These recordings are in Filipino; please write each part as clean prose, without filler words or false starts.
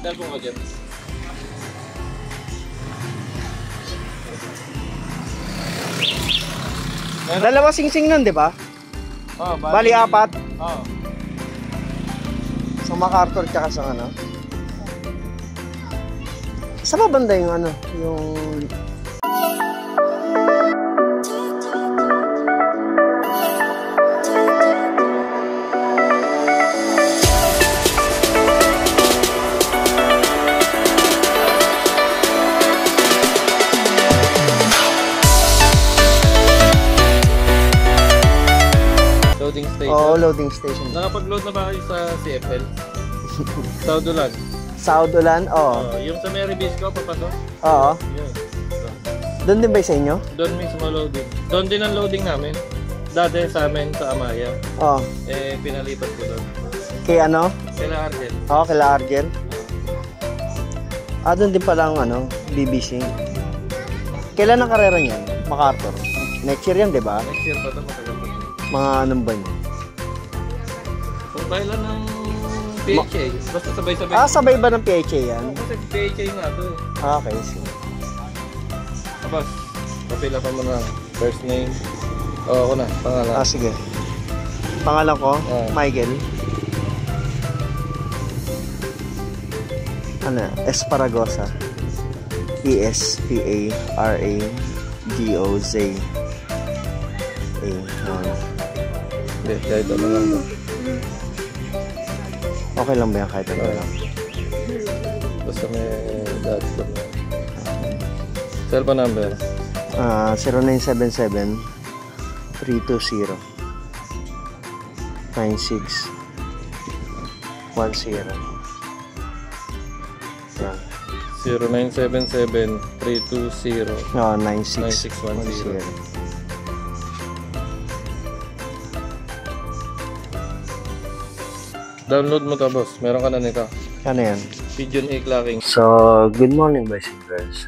Cellphone ko dyan. Dalawa sing-sing nun, di ba? Oh, Bali, apat. Oo. Sa MacArthur tsaka sa ano. Sa ba banda yung ano? Yung... Loading station. Oo, loading station. Nakapag-load na ba kayo sa CFL? Saudolan. Saudolan, oo. Yung sa Mary Bisco, papasok? Oo. Yun. Doon din ba sa inyo? Doon mismo loading. Doon din ang loading namin. Dati sa amin sa Amaya. Oo. Eh, pinalipat ko doon. Kay ano? Kila Argel. Oo, kila Argel. Doon din pala ang ano, BBC. Kailan ang karera niyan? MacArthur. Next year yan, di ba? Next year pa ito, matagal pa. Mga anong ba niya? Kung kailan ng PHA, basta sabay-sabay. Sabay ba ng PHA yan? Kasi PHA nga ito eh. Okay, sige. Tapos, papila pa mo na first name. Oo, ako na, pangalan. Sige. Pangalan ko, Michael. Ano? Esparagosa. Esparagoza. Hindi, kahit ano lang. Okay lang ba yan kahit ano lang? Basta may dot lang. Cellphone number? 0977 320 9610. Yan. 0977-320 9610. Download mo to, boss. Meron ka na nito. Ano yan? Pigeon A clacking. So, good morning boys and girls.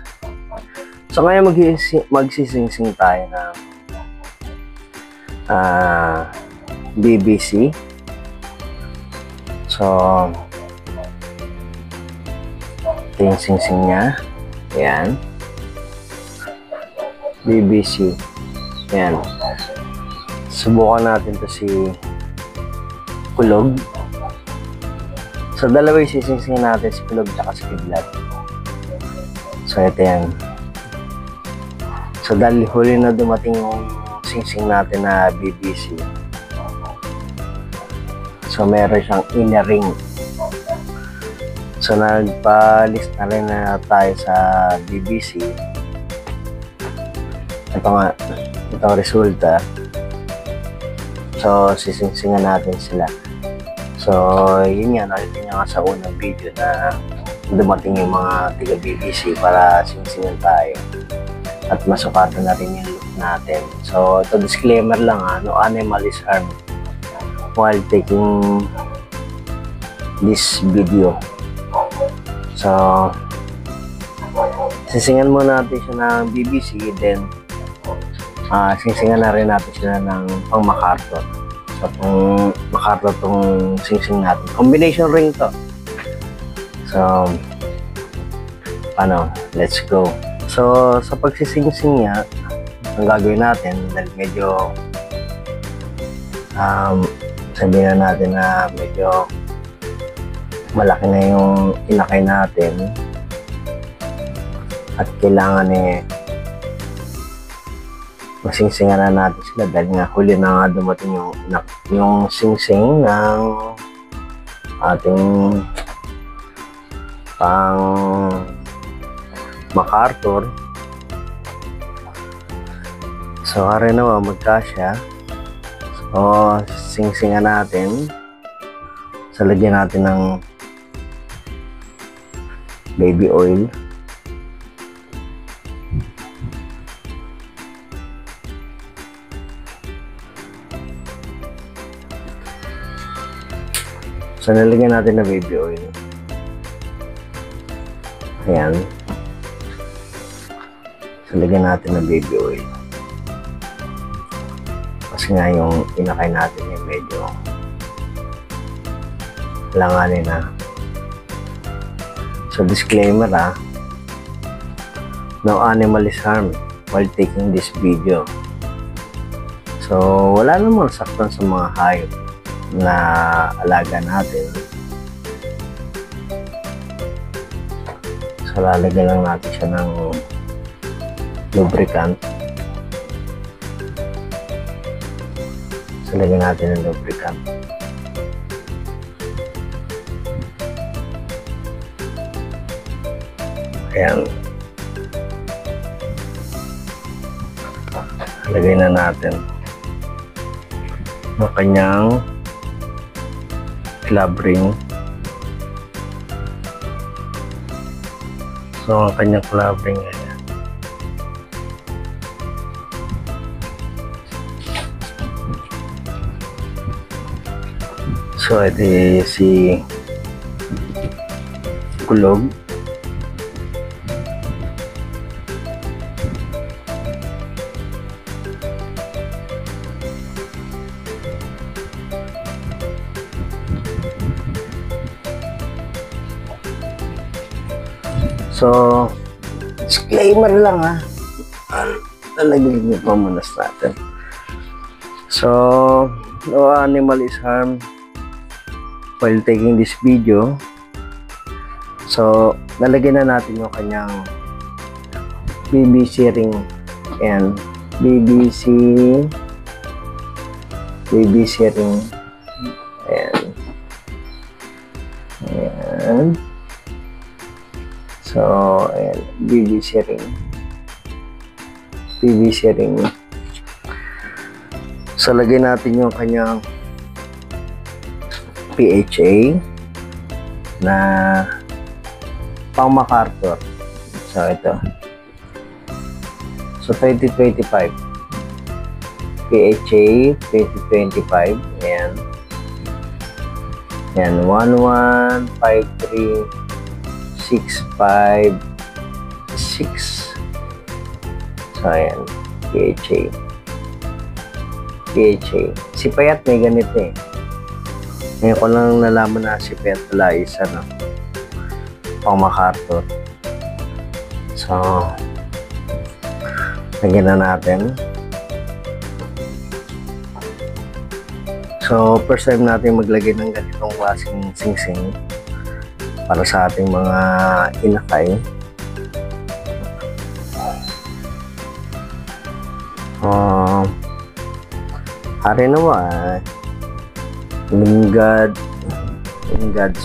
So, ngayon magsising-sing tayo ng BBC. So, ito yung sing-sing niya. Ayan. BBC. Ayan. Subukan natin to si Kulog. So, dalawa yung sising-sing natin, si Kulog at si Kidlat. So, ito yan. So, dahil huli na dumating yung sing-sing natin na BBC. So, meron siyang inner ring. So, nagpa-list na rin na tayo sa BBC. Ito nga, itong resulta. So, sising-singan natin sila. So, yun nga, nakita nyo nga sa unang video na dumating yung mga tiga-BBC para sing-singan tayo. At masukatan na rin yung look natin. So, ito disclaimer lang no animal is harmed while taking this video. So, sisingan muna natin siya ng BBC, then singsingan na rin natin sila ng pang MacArthur. So, itong MacArthur itong sing-sing natin. Combination ring to. So, let's go. So, sa pagsising-sing niya, ang gagawin natin, dahil medyo sabihin na natin na medyo malaki na yung inakay natin at kailangan masing-singan na natin sila dahil nga huli na nga dumating yung sing-sing ng ating pang MacArthur. So, hari naman magkasya. So, sing-singan natin. So, lagyan natin ng baby oil. So, nalagyan natin ng baby oil. Ayan. So, lagyan natin ng baby oil. Kasi nga yung inakay natin yung medyo langanin na. So disclaimer no animal is harmed while taking this video. So wala namang saktan sa mga hayop na alaga natin. So lalagyan lang natin siya ng lubricant. So lagyan natin ng lubricant. Ayan. Lagay na natin ang kanyang club ring. So ang kanyang club ring, ayan. So ito si kulog. So, disclaimer lang lalagyan pa muna natin. So, no animal is harmed while taking this video. So, lalagyan na natin yung kanyang BBC ring and BBC ring and so, ayan, BBC ring. So, lagay natin yung kanyang PHA na pang MacArthur. So, ito. So, 2025. PHA 2025. Ayan. Ayan, 1153656. So, ayan. PHA. Si Payat may ganito eh. Ngayon ko lang nalaman na si Payat pala is pang MacArthur. So, lagyan na natin. So, first time natin maglagay ng ganitong klaseng singsing para sa ating mga inakay. Hari nawa, in God's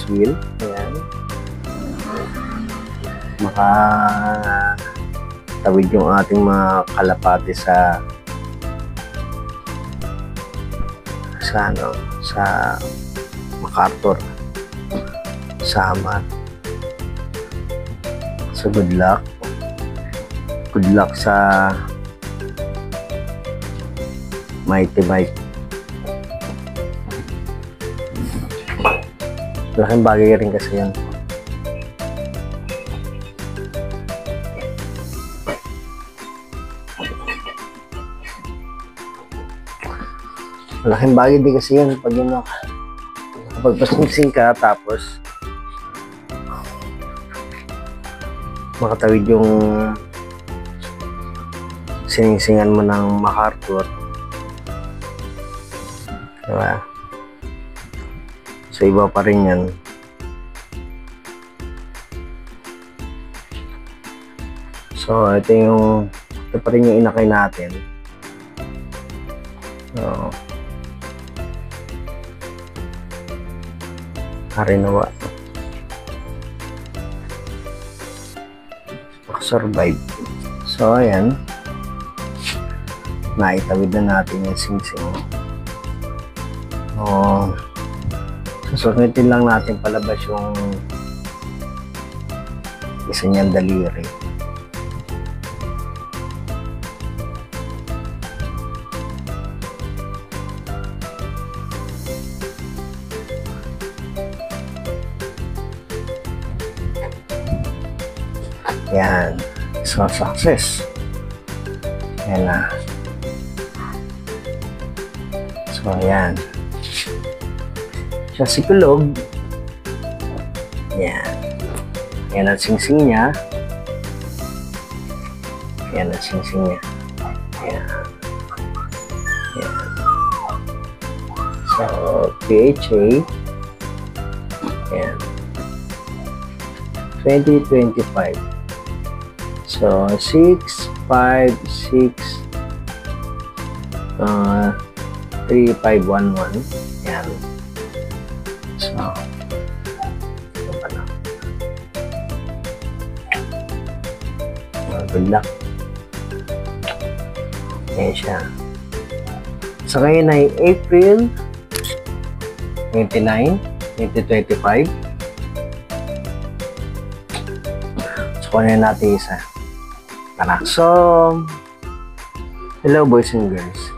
will. Ayan. Makatawid yung ating mga kalapati sa MacArthur, sa Aman. So good luck sa Mighty Mike. Laking bagay rin kasi yan. Malaking bagay din kasi yan pag kapag pasingsing ka tapos makatawid yung siningsingan mo ng MacArthur, diba? So iba pa rin yan. So ito pa rin yung inakay natin. So harinawa, makasurvive. So ayan, naitawid na natin yung singsing. Susunutin lang natin palabas yung isa niyang daliri. Yan. So, success. Yan na. So, yan. Siya si kulog. Yan. Yan ang singsing niya. Yan ang singsing niya. Yan. Yan. So, PHA. Yan. 2025. So, 656 3511. Yan. So, ito pa na. Good luck. Yan siya. So, ngayon ay April 29, 2025. So, kunin natin isa. Tara. So, hello boys and girls.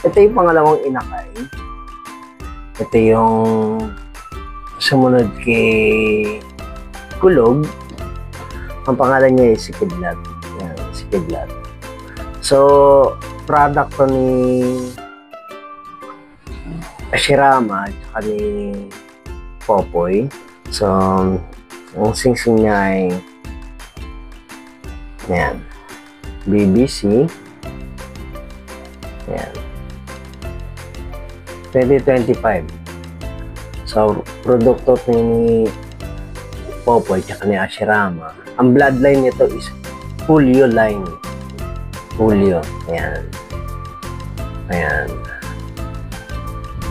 Ito yung pangalawang inakay. Ito yung sumunod kay Kulog. Ang pangalan niya ay si Kidlat. Yan, si Kidlat. So, product to ni Ashirama at saka ni Popoy. So, ang singsing niya ay yan, BBC. Yan. 2025. So, produkto ni Popoy at ni Ashirama. Ang bloodline nito is Julio line. Julio. Ayan. Ayan.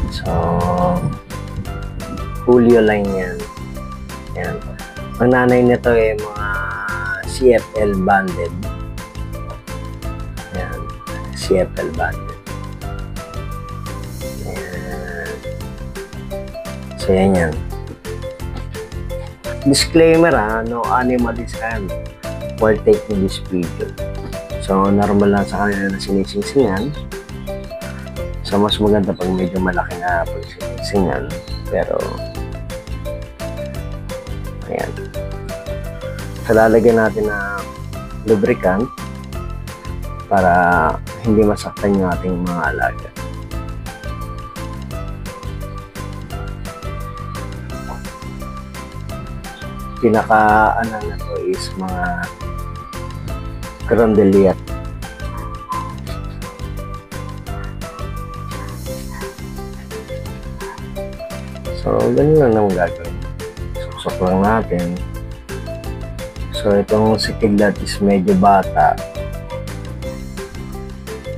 So, Julio line yan. Ayan. Ang nanay nito ay mga CFL banded. Ayan. CFL banded. Ayan. So, yan yan. Disclaimer no animal is harmed while taking this video. So, normal lang sa kanila na sinisingsingan. So, mas maganda pag medyo malaki na pag sinisingsingan. Pero, ayan. So, lalagyan natin na lubricant para hindi masaktan yung ating mga alaga. Pinaka-ano na to is mga Carondelet. So, ganun lang naman gagawin. Susok lang natin. So, itong si Kidlat is medyo bata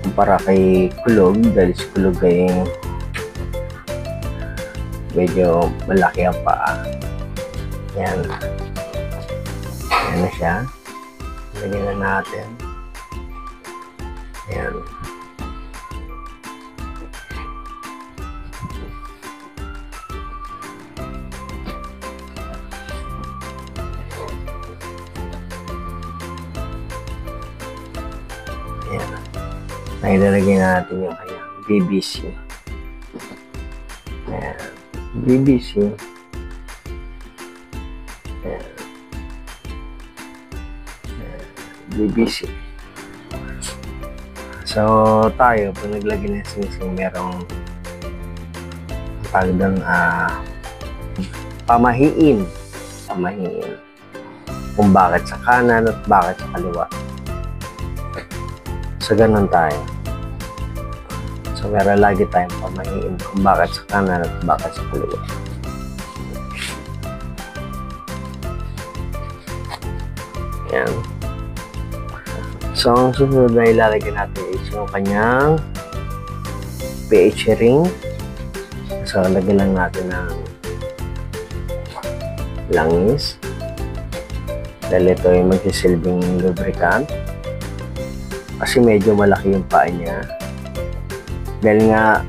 kumpara kay Kulog, dahil si Kulog ay medyo malaki ang paa. Yan. Yan na siya. Lagyan na natin. Yan. Yan. Nailalagay natin yung kanyang BBC. Yan. BBC. BBC. So, tayo, pag naglagay ng singsing, merong tawag doon, pamahiin. Pamahiin. Kung bakit sa kanan at bakit sa kaliwa. So, ganun tayo. So, meron lagi tayong pamahiin kung bakit sa kanan at bakit sa kaliwa. Yan. So, ang susunod na ilalagay natin is yung kanyang pH ring. So, lagyan lang natin ng langis. Dahil ito ay magsisilbing lubricant. Kasi medyo malaki yung paa niya. Dahil nga,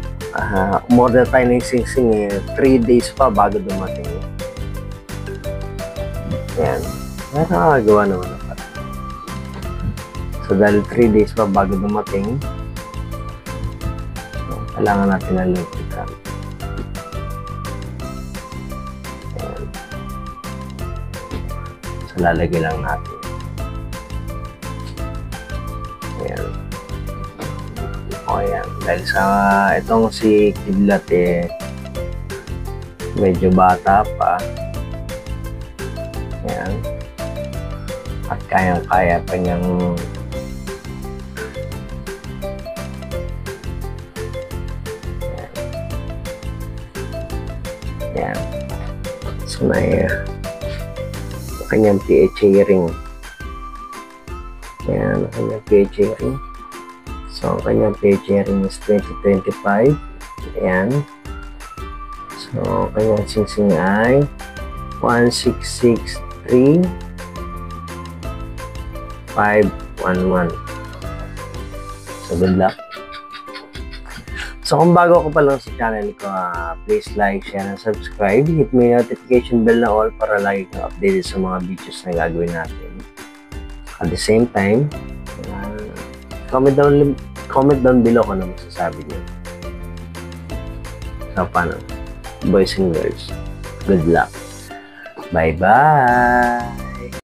umorder tayo ng singsing 3 days pa bago dumating. Yan. Nakakagawa naman. So, dahil 3 days pa bago dumating, kailangan natin ng lubricant. Ayan. So, lalagay lang natin. Ayan. O, ayan. Dahil sa itong si Kidlat medyo bata pa. Yan. At kayang-kaya pa niyang yan. So, may kanyang PHA ring. Yan, kanyang PHA ring. So, ang kanyang PHA ring is 2025. Yan. So, kanyang singsing ay 1663511. So, good luck. So, kung bago ka pa lang sa channel ko, please like, share, and subscribe. Hit mo yung notification bell na all para lagi kang updated sa mga videos na gagawin natin. At the same time, comment down below kung ano masasabi niyo. So, paano? Boys and girls, good luck. Bye-bye!